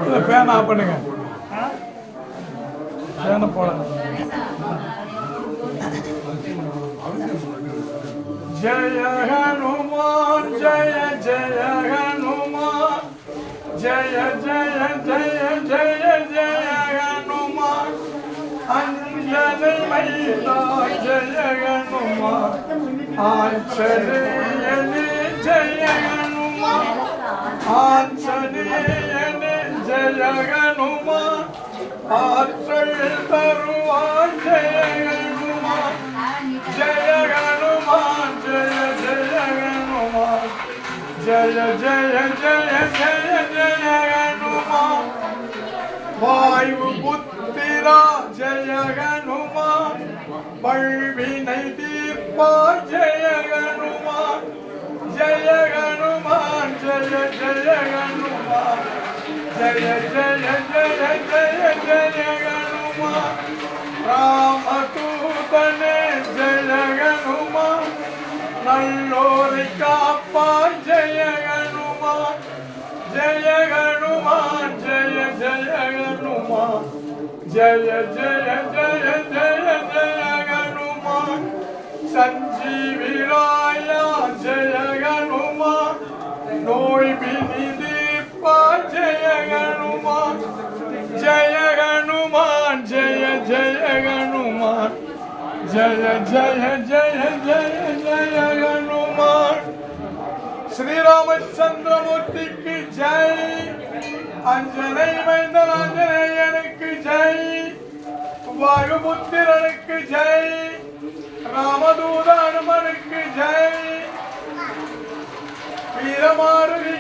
Fan of பண்ணுங்க. ஃபேனை போட. ஜெய ஹனுமான் ஜெய ஜெய ஹனுமான் ஜெய ஜெய ஜெய ஜெய ஜெய ஹனுமான் அஞ்சனை மைந்தா ஜெய ஹனுமான் ஆஞ்சநேயனே ஜெய ஹனுமான் ஆஞ்சநேயனே ஜெய ஹனுமான் ஆற்றல் தருவாய் ஜெய ஹனுமான் ஜெய ஹனுமான் ஜெய ஜெய ஹனுமான் ஜெய ஜெய ஜெய ஜெய ஜெய ஹனுமான் வாயு புத்திரா ஜெய ஹனுமான் வல்வினை தீர்ப்பாய் ஜெய ஹனுமான் ஜெய ஹனுமான் ஜெய ஜெய ஹனுமான் ஜெய ஜெய ஜெய ஜெய ஜெய ஹனுமான் ராமதூதனே ஜெய ஹனுமான் நல்லோரை காப்பாய் ஜெய ஹனுமான் ஜெய ஹனுமான் ஜெய ஜெய ஹனுமான் ஜெய ஜெய ஜெய ஜெய ஜெய ஹனுமான் சஞ்சீவிராயா ஜெய ஹனுமான் நோய் பிணி தீர்ப்பாய் ஜெய ஹனுமான் ஜெய ஹனுமான் ஜெய ஜெய ஹனுமான் ஜெய ஜெய ஜெய ஜெய ஜெய ஹனுமான் ஸ்ரீராமச்சந்திரமூர்த்திக்கு ஜெய் அஞ்சனை மைந்தன் ஆஞ்சநேயனுக்கு ஜெய் வாயுபுத்திரனுக்கு ஜெய் ராமதூத அனுமனுக்கு ஜெய் வீரமாருதி